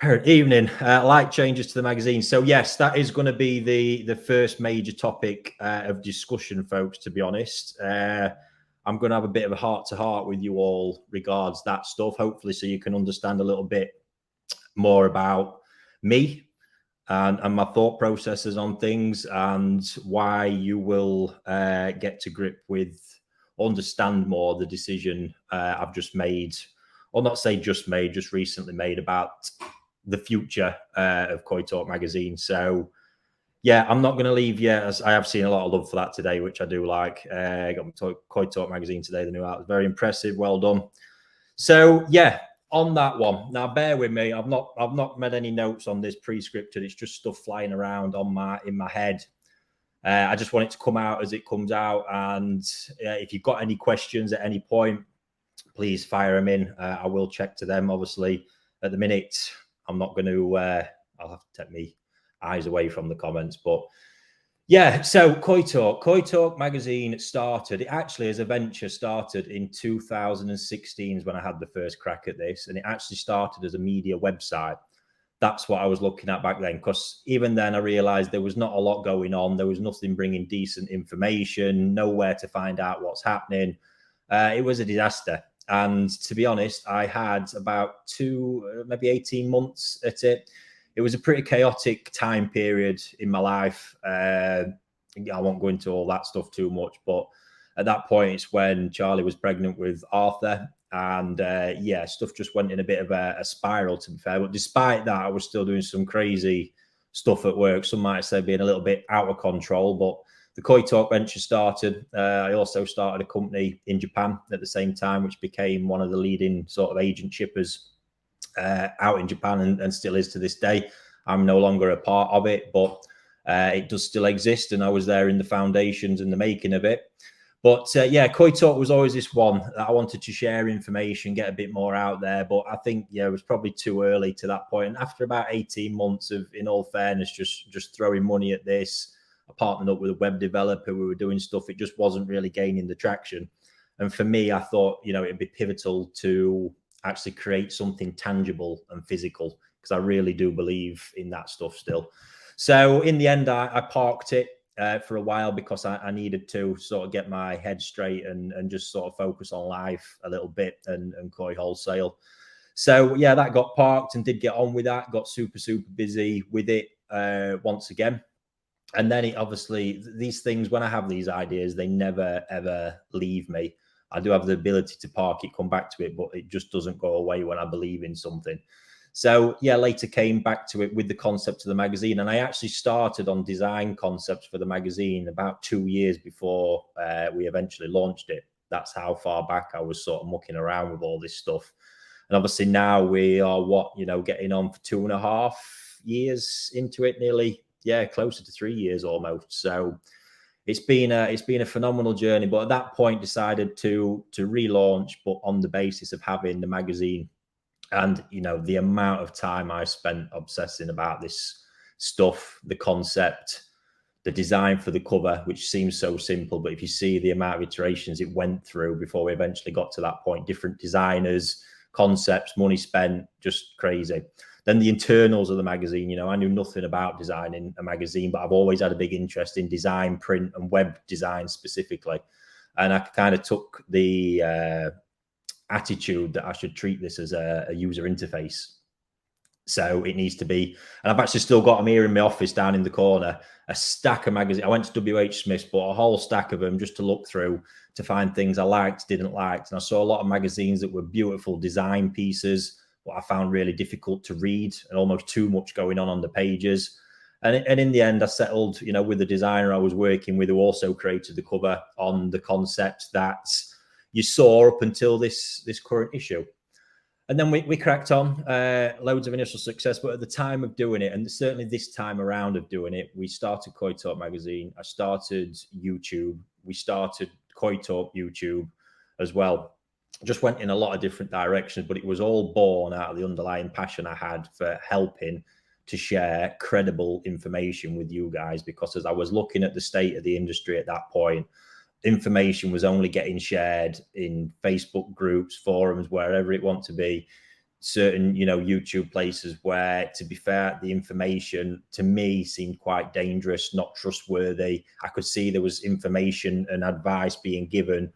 Evening. Light changes to the magazine. So yes, that is going to be the first major topic of discussion, folks. To be honest, I'm going to have a bit of a heart to heart with you all regards that stuff. Hopefully, so you can understand a little bit more about me and my thought processes on things, and why you will get to grip with, understand more the decision I've just made, or not say just made, just recently made about the future of Koi Talk magazine. So yeah, I'm not going to leave you, as I have seen a lot of love for that today, which I do like. I got my Koi Talk magazine today, the new art was very impressive, well done. So yeah, on that one, now bear with me. I've not made any notes on this pre-scripted. It's just stuff flying around in my head. I just want it to come out as it comes out. And if you've got any questions at any point, please fire them in. I will check to them. Obviously, at the minute, I'm not going to. I'll have to take my eyes away from the comments, but yeah. So Koi Talk magazine started. It actually, as a venture, started in 2016 when I had the first crack at this, and it actually started as a media website. That's what I was looking at back then, because even then I realized there was not a lot going on. There was nothing bringing decent information, nowhere to find out what's happening. It was a disaster. And to be honest, I had about maybe 18 months at it. It was a pretty chaotic time period in my life. I won't go into all that stuff too much, but at that point, it's when Charlie was pregnant with Arthur. And yeah, stuff just went in a bit of a spiral, to be fair. But despite that, I was still doing some crazy stuff at work. Some might say being a little bit out of control, but the Koi Talk venture started. I also started a company in Japan at the same time, which became one of the leading sort of agent shippers out in Japan, and still is to this day. I'm no longer a part of it, but it does still exist, and I was there in the foundations and the making of it. But yeah, Koi Talk was always this one that I wanted to share information, get a bit more out there. But I think, yeah, it was probably too early to that point. And after about 18 months of, in all fairness, just throwing money at this, I partnered up with a web developer. We were doing stuff. It just wasn't really gaining the traction. And for me, I thought, it'd be pivotal to actually create something tangible and physical, because I really do believe in that stuff still. So in the end, I parked it for a while, because I needed to sort of get my head straight and just sort of focus on life a little bit and Koi wholesale. So yeah, that got parked and did get on with that, got super busy with it once again. And then it obviously, these things, when I have these ideas, they never, ever leave me. I do have the ability to park it, come back to it, but it just doesn't go away when I believe in something. So yeah, later came back to it with the concept of the magazine. And I actually started on design concepts for the magazine about 2 years before we eventually launched it. That's how far back I was sort of mucking around with all this stuff. And obviously now we are getting on for 2.5 years into it, nearly, yeah, closer to 3 years almost. So it's been a phenomenal journey. But at that point, decided to relaunch, but on the basis of having the magazine. And the amount of time I spent obsessing about this stuff, the concept, the design for the cover, which seems so simple, but if you see the amount of iterations it went through before we eventually got to that point, different designers, concepts, money spent, just crazy. Then the internals of the magazine, I knew nothing about designing a magazine, but I've always had a big interest in design, print, and web design specifically. And I kind of took the attitude that I should treat this as a user interface. So it needs to be, and I've actually still got them here in my office down in the corner, a stack of magazines. I went to WH Smith's, bought a whole stack of them just to look through, to find things I liked, didn't like. And I saw a lot of magazines that were beautiful design pieces, but I found really difficult to read and almost too much going on the pages. And in the end, I settled, with the designer I was working with, who also created the cover, on the concept that you saw up until this current issue. And then we cracked on, loads of initial success. But at the time of doing it, and certainly this time around of doing it, we started Koi Talk magazine. I started YouTube. We started Koi Talk YouTube as well. Just went in a lot of different directions, but it was all born out of the underlying passion I had for helping to share credible information with you guys. Because as I was looking at the state of the industry at that point, information was only getting shared in Facebook groups, forums, wherever it wants to be. certain, YouTube places where, to be fair, the information to me seemed quite dangerous, not trustworthy. I could see there was information and advice being given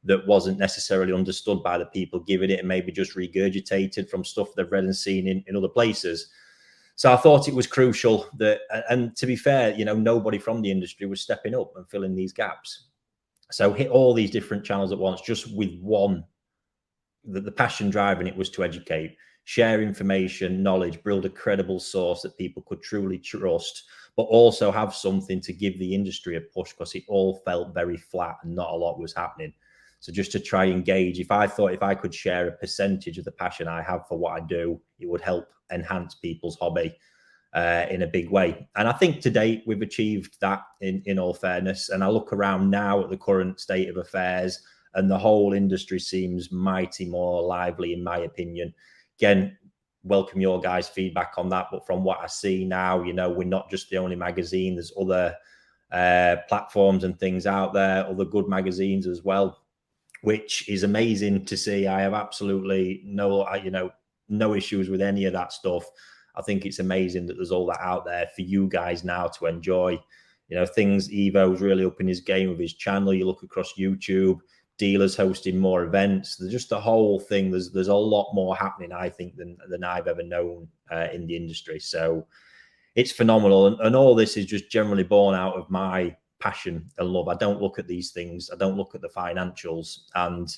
that wasn't necessarily understood by the people giving it, and maybe just regurgitated from stuff they've read and seen in other places. So I thought it was crucial that, and to be fair, nobody from the industry was stepping up and filling these gaps. So hit all these different channels at once, just with one. The passion driving it was to educate, share information, knowledge, build a credible source that people could truly trust, but also have something to give the industry a push, because it all felt very flat and not a lot was happening. So just to try and gauge, if I could share a percentage of the passion I have for what I do, it would help enhance people's hobby in a big way. And I think to date we've achieved that, in all fairness. And I look around now at the current state of affairs, and the whole industry seems mighty more lively, in my opinion. Again, welcome your guys' feedback on that. But from what I see now, we're not just the only magazine. There's other platforms and things out there, other good magazines as well, which is amazing to see. I have absolutely no issues with any of that stuff. I think it's amazing that there's all that out there for you guys now to enjoy. Things, Evo's really up in his game with his channel. You look across YouTube, dealers hosting more events. There's just the whole thing. There's a lot more happening, I think, than I've ever known in the industry. So it's phenomenal. And all this is just generally born out of my passion and love. I don't look at these things. I don't look at the financials. And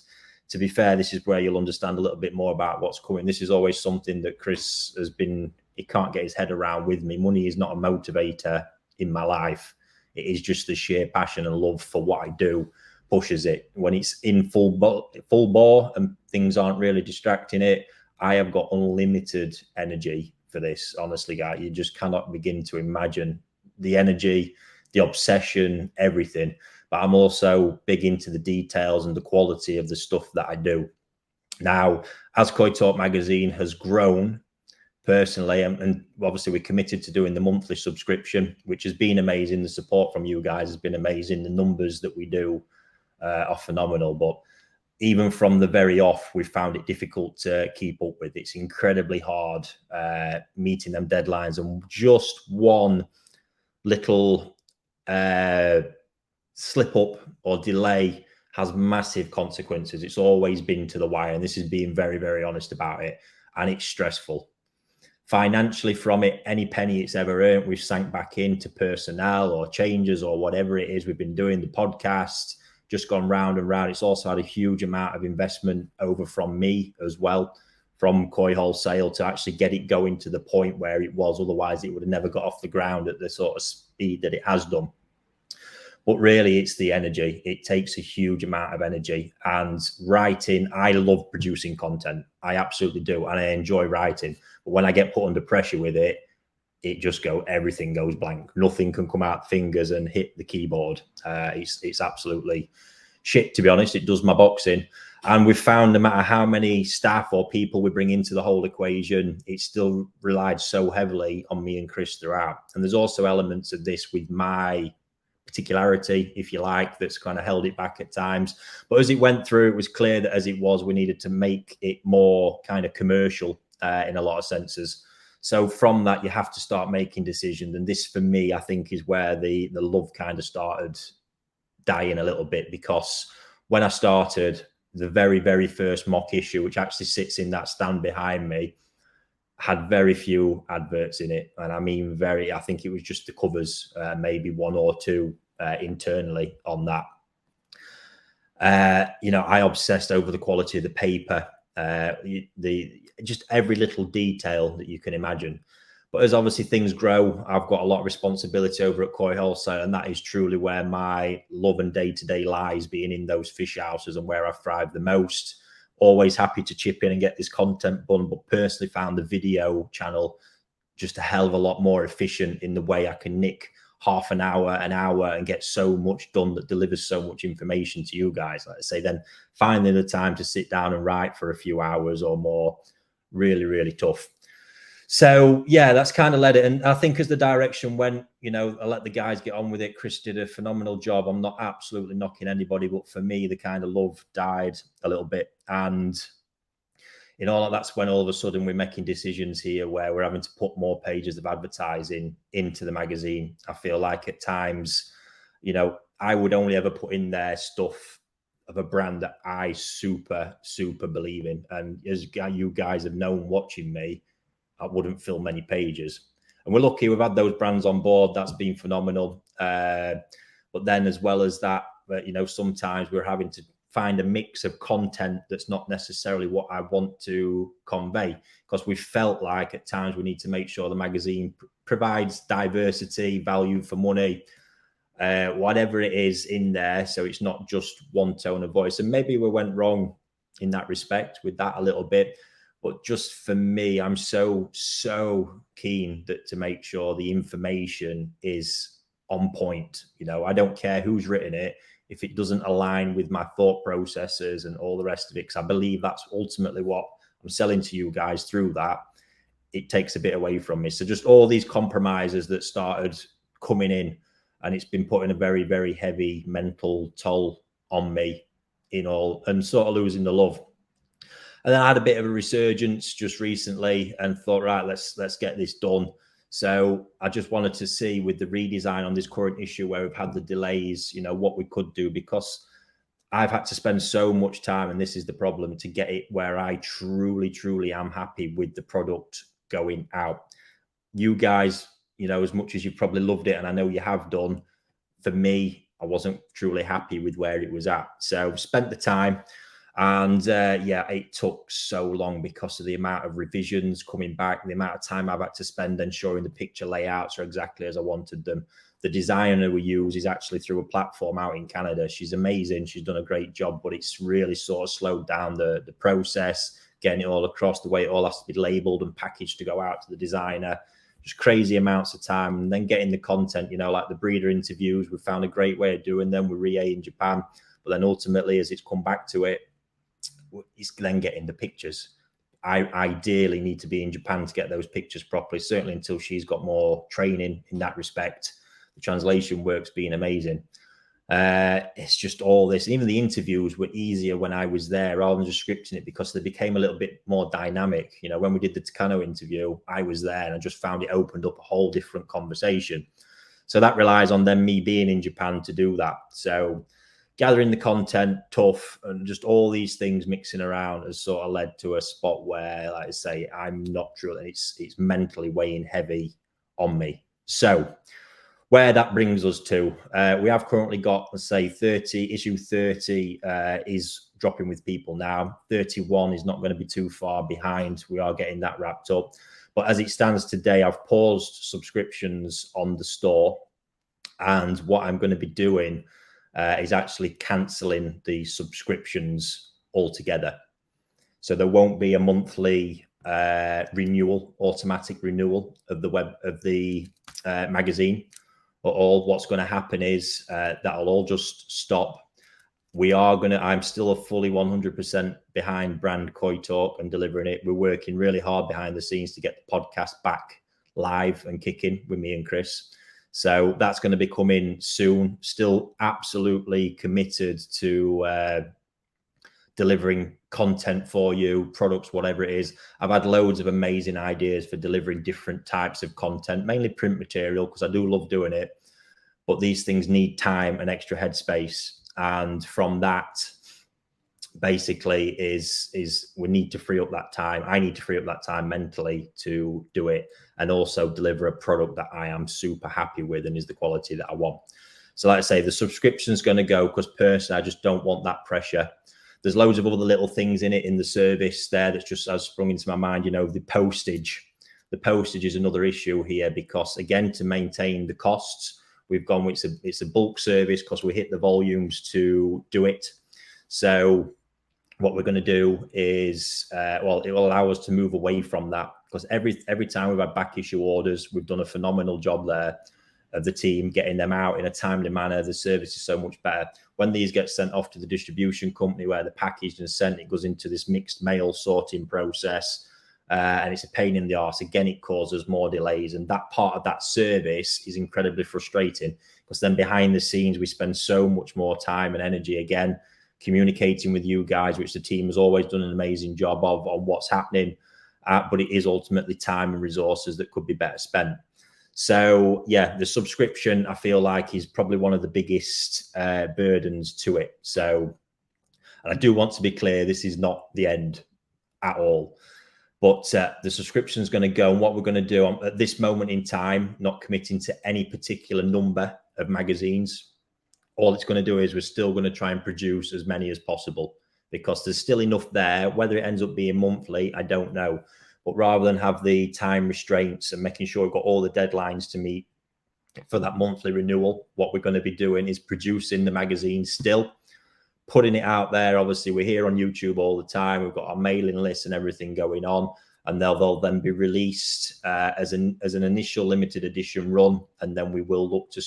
to be fair, this is where you'll understand a little bit more about what's coming. This is always something that Chris he can't get his head around with me. Money is not a motivator in my life. It is just the sheer passion and love for what I do pushes it. When it's in full bore and things aren't really distracting it, I have got unlimited energy for this. Honestly, guys, you just cannot begin to imagine the energy, the obsession, everything. But I'm also big into the details and the quality of the stuff that I do. Now, as Koi Talk magazine has grown personally, and obviously we're committed to doing the monthly subscription, which has been amazing. The support from you guys has been amazing. The numbers that we do are phenomenal. But even from the very off, we found it difficult to keep up with. It's incredibly hard meeting them deadlines, and just one little slip up or delay has massive consequences. It's always been to the wire, and this is being very, very honest about it. And it's stressful. Financially from it, any penny it's ever earned, we've sank back into personnel or changes or whatever it is. We've been doing the podcast, just gone round and round. It's also had a huge amount of investment over from me as well, from Koi Wholesale, to actually get it going to the point where it was. Otherwise, it would have never got off the ground at the sort of speed that it has done. But really, it's the energy. It takes a huge amount of energy. And writing, I love producing content. I absolutely do. And I enjoy writing. But when I get put under pressure with it, everything goes blank. Nothing can come out fingers and hit the keyboard. It's absolutely shit, to be honest. It does my boxing. And we've found no matter how many staff or people we bring into the whole equation, it still relied so heavily on me and Chris throughout. And there's also elements of this with my particularity, if you like, that's kind of held it back at times. But as it went through, it was clear that as it was, we needed to make it more kind of commercial in a lot of senses. So from that, you have to start making decisions. And this, for me, I think is where the love kind of started dying a little bit, because when I started, the very, very first mock issue, which actually sits in that stand behind me, had very few adverts in it. And I mean, I think it was just the covers, maybe one or two internally on that. I obsessed over the quality of the paper, just every little detail that you can imagine. But as obviously things grow, I've got a lot of responsibility over at Koi Wholesale, and that is truly where my love and day-to-day lies, being in those fish houses and where I thrive the most. Always happy to chip in and get this content done, but personally found the video channel just a hell of a lot more efficient in the way I can nick half an hour, and get so much done that delivers so much information to you guys. Like I say, then finding the time to sit down and write for a few hours or more, really, really tough. So yeah, that's kind of led it. And I think as the direction went, I let the guys get on with it. Chris did a phenomenal job. I'm not absolutely knocking anybody, but for me, the kind of love died a little bit. And in all, that's when all of a sudden we're making decisions here where we're having to put more pages of advertising into the magazine. I feel like at times, you know, I would only ever put in there stuff of a brand that I super believe in. And as you guys have known watching me, I wouldn't fill many pages. And we're lucky we've had those brands on board. That's been phenomenal. But then as well as that, you know, sometimes we're having to find a mix of content that's not necessarily what I want to convey, because we felt like at times we need to make sure the magazine provides diversity, value for money, whatever it is in there. So it's not just one tone of voice. And maybe we went wrong in that respect with that a little bit. But just for me, I'm so keen to make sure the information is on point. You know, I don't care who's written it. If it doesn't align with my thought processes and all the rest of it, because I believe that's ultimately what I'm selling to you guys through that, it takes a bit away from me. So just all these compromises that started coming in, and it's been putting a very heavy mental toll on me in all, and sort of losing the love. And then I had a bit of a resurgence just recently and thought, right, let's get this done. So I just wanted to see with the redesign on this current issue where we've had the delays, you know, what we could do, because I've had to spend so much time, and this is the problem, to get it where I truly am happy with the product going out. You guys, you know, as much as you've probably loved it, and I know you have done, for me, I wasn't truly happy with where it was at. So spent the time. And yeah, it took so long because of the amount of revisions coming back, the amount of time I've had to spend ensuring the picture layouts are exactly as I wanted them. The designer we use is actually through a platform out in Canada. She's amazing. She's done a great job, but it's really sort of slowed down the process, getting it all across, the way it all has to be labeled and packaged to go out to the designer. Just crazy amounts of time. And then getting the content, you know, like the breeder interviews, we found a great way of doing them with Rie in Japan. But then ultimately, as it's come back to it, is then getting the pictures. I ideally need to be in Japan to get those pictures properly, certainly until she's got more training in that respect. The translation work's been amazing. It's just all this. Even the interviews were easier when I was there rather than just scripting it, because they became a little bit more dynamic. You know, when we did the Takano interview, I was there and I just found it opened up a whole different conversation. So that relies on them, me being in Japan to do that. So gathering the content, tough, and just all these things mixing around has sort of led to a spot where, like I say, I'm not truly, it's mentally weighing heavy on me. So where that brings us to, we have currently got, let's say, issue 30 is dropping with people now. 31 is not going to be too far behind. We are getting that wrapped up. But as it stands today, I've paused subscriptions on the store. And what I'm going to be doing is actually cancelling the subscriptions altogether. So there won't be a monthly automatic renewal of the magazine. But all what's going to happen is that'll all just stop. I'm still a fully 100% behind brand Koi Talk and delivering it. We're working really hard behind the scenes to get the podcast back live and kicking with me and Chris. So that's going to be coming soon. Still absolutely committed to delivering content for you, products, whatever it is. I've had loads of amazing ideas for delivering different types of content, mainly print material, because I do love doing it. But these things need time and extra headspace. And from that, basically, is we need to free up that time. I need to free up that time mentally to do it, and also deliver a product that I am super happy with and is the quality that I want. So like I say, the subscription's going to go, because personally, I just don't want that pressure. There's loads of other little things in it in the service there that's just has sprung into my mind. You know, the postage. The postage is another issue here, because again, to maintain the costs, we've gone with it's a bulk service because we hit the volumes to do it. So what we're going to do is, it will allow us to move away from that, because every time we've had back issue orders, we've done a phenomenal job there of the team getting them out in a timely manner. The service is so much better. When these get sent off to the distribution company where they're packaged and sent, it goes into this mixed mail sorting process. And it's a pain in the arse. Again, it causes more delays. And that part of that service is incredibly frustrating, because then behind the scenes, we spend so much more time and energy again communicating with you guys, which the team has always done an amazing job of on what's happening. But it is ultimately time and resources that could be better spent. So yeah, the subscription, I feel like, is probably one of the biggest burdens to it. So, and I do want to be clear, this is not the end at all. But the subscription is going to go, and what we're going to do at this moment in time, not committing to any particular number of magazines. All it's going to do is we're still going to try and produce as many as possible, because there's still enough there. Whether it ends up being monthly, I don't know. But rather than have the time restraints and making sure we've got all the deadlines to meet for that monthly renewal, what we're going to be doing is producing the magazine still, putting it out there. Obviously, we're here on YouTube all the time. We've got our mailing list and everything going on, and they'll then be released as an initial limited edition run, and then we will look to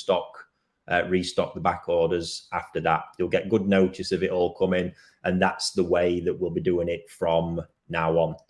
restock the back orders after that. You'll get good notice of it all coming, and that's the way that we'll be doing it from now on.